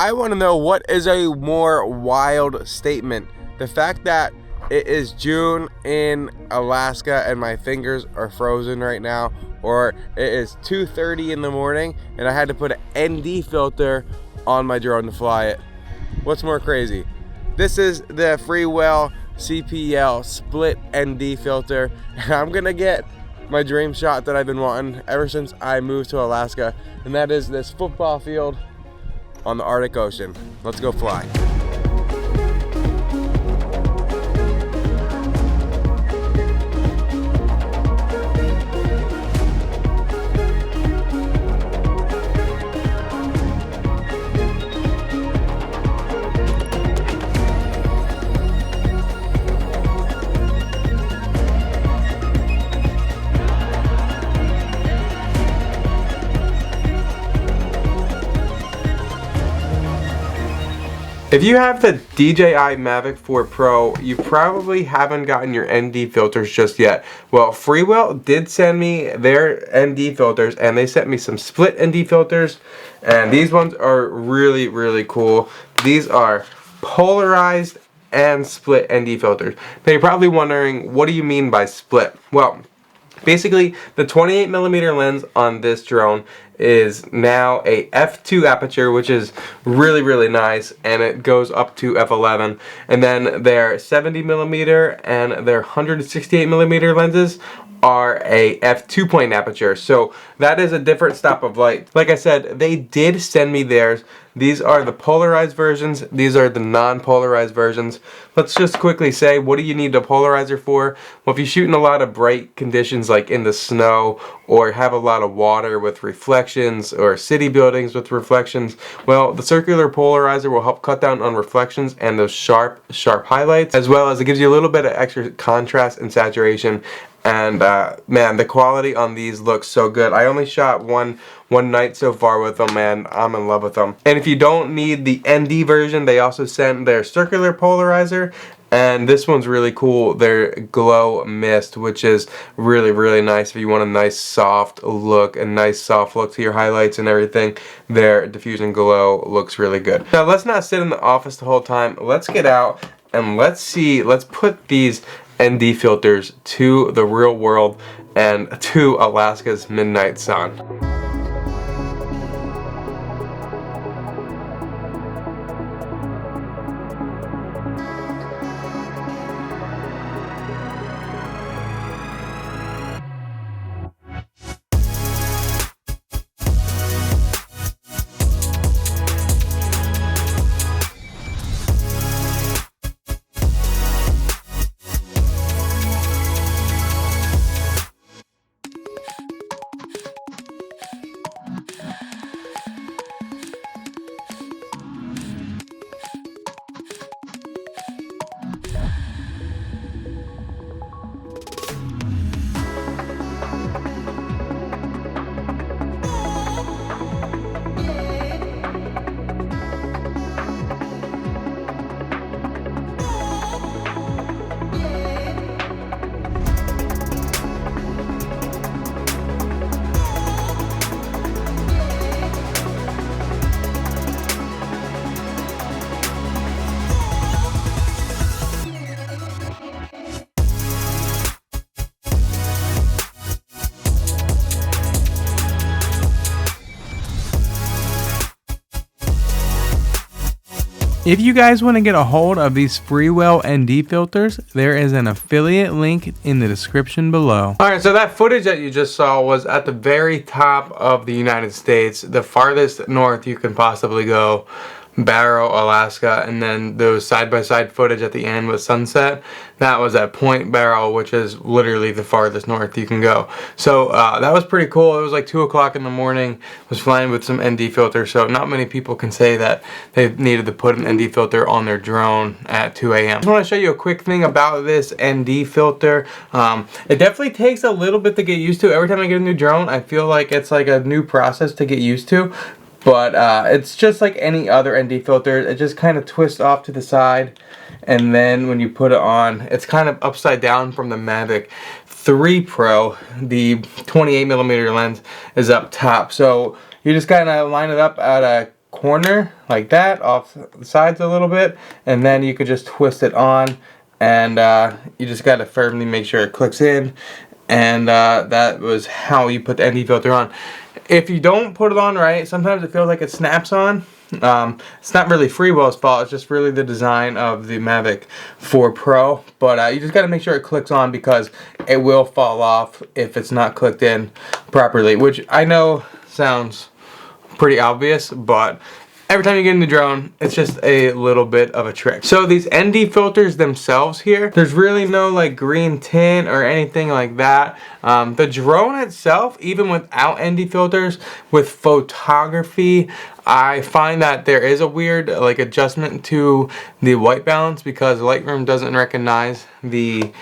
I want to know, what is a more wild statement? The fact that it is June in Alaska and my fingers are frozen right now, or it is 2:30 in the morning and I had to put an ND filter on my drone to fly it. What's more crazy? This is the Freewell CPL split ND filter, and I'm gonna get my dream shot that I've been wanting ever since I moved to Alaska, and that is this football field on the Arctic Ocean. Let's go fly. If you have the DJI Mavic 4 Pro, you probably haven't gotten your ND filters just yet. Well, Freewell did send me their ND filters, and they sent me some split ND filters, and these ones are really, really cool. These are polarized and split ND filters. Now you're probably wondering, what do you mean by split? Well, basically, the 28mm lens on this drone is now a f2 aperture, which is really, really nice, and it goes up to f11. And then their 70mm and their 168mm lenses are a f2 aperture. So that is a different stop of light. Like I said, they did send me theirs. These are the polarized versions. These are the non-polarized versions. Let's just quickly say, what do you need a polarizer for? Well, if you shoot in a lot of bright conditions like in the snow, or have a lot of water with reflections, or city buildings with reflections, well, the circular polarizer will help cut down on reflections and those sharp highlights, as well as it gives you a little bit of extra contrast and saturation. And man, the quality on these looks so good. I only shot one night so far with them, and I'm in love with them. And if you don't need the ND version, they also sent their circular polarizer, and this one's really cool, their glow mist, which is really, really nice if you want a nice soft look to your highlights and everything. Their diffusion glow looks really good. Now let's not sit in the office the whole time. Let's get out and let's put these ND filters to the real world and to Alaska's midnight sun. If you guys want to get a hold of these Freewell ND filters, there is an affiliate link in the description below. Alright, so that footage that you just saw was at the very top of the United States, the farthest north you can possibly go. Barrow, Alaska, and then those side-by-side footage at the end with sunset, that was at Point Barrow, which is literally the farthest north you can go. So that was pretty cool. It was like 2 o'clock in the morning. Was flying with some ND filter, so not many people can say that they needed to put an ND filter on their drone at 2 a.m. I just want to show you a quick thing about this ND filter. It definitely takes a little bit to get used to. Every time I get a new drone, I feel like it's like a new process to get used to. But it's just like any other ND filter. It just kind of twists off to the side, and then when you put it on, it's kind of upside down from the Mavic 3 Pro. The 28mm lens is up top, so you just kind of line it up at a corner like that, off the sides a little bit, and then you could just twist it on, and you just got to firmly make sure it clicks in, and that was how you put the ND filter on. If you don't put it on right, sometimes it feels like it snaps on. It's not really Freewell's fault, it's just really the design of the Mavic 4 Pro, but you just got to make sure it clicks on, because it will fall off if it's not clicked in properly, which I know sounds pretty obvious, but every time you get in the drone, it's just a little bit of a trick. So these ND filters themselves here, there's really no like green tint or anything like that. The drone itself, even without ND filters, with photography, I find that there is a weird like adjustment to the white balance, because Lightroom doesn't recognize the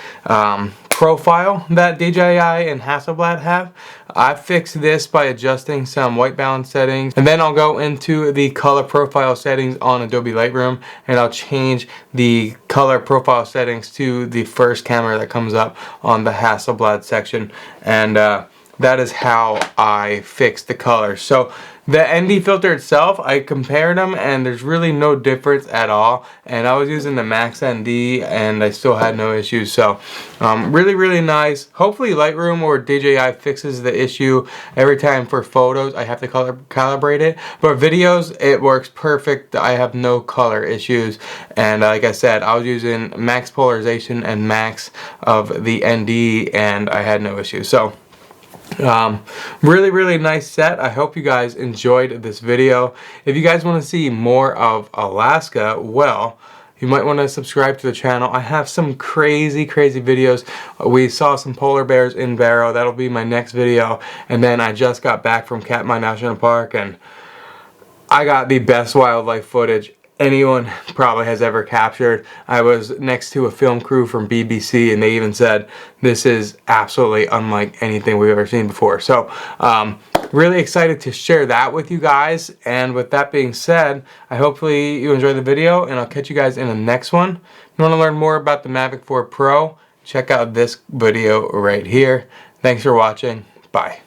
profile that DJI and Hasselblad have. I fixed this by adjusting some white balance settings, and then I'll go into the color profile settings on Adobe Lightroom, and I'll change the color profile settings to the first camera that comes up on the Hasselblad section, and that is how I fixed the color. So the ND filter itself, I compared them, and there's really no difference at all, and I was using the Max ND and I still had no issues. So really nice. Hopefully Lightroom or DJI fixes the issue every time. For photos I have to calibrate it, but videos it works perfect. I have no color issues, and like I said, I was using max polarization and max of the ND, and I had no issues. So really nice set. I hope you guys enjoyed this video. If you guys want to see more of Alaska, well, you might want to subscribe to the channel. I have some crazy videos. We saw some polar bears in Barrow. That'll be my next video. And then I just got back from Katmai National Park, and I got the best wildlife footage anyone probably has ever captured. I was next to a film crew from BBC, and they even said this is absolutely unlike anything we've ever seen before. So really excited to share that with you guys. And with that being said, I hopefully you enjoyed the video, and I'll catch you guys in the next one. If you want to learn more about the Mavic 4 Pro, check out this video right here. Thanks for watching. Bye.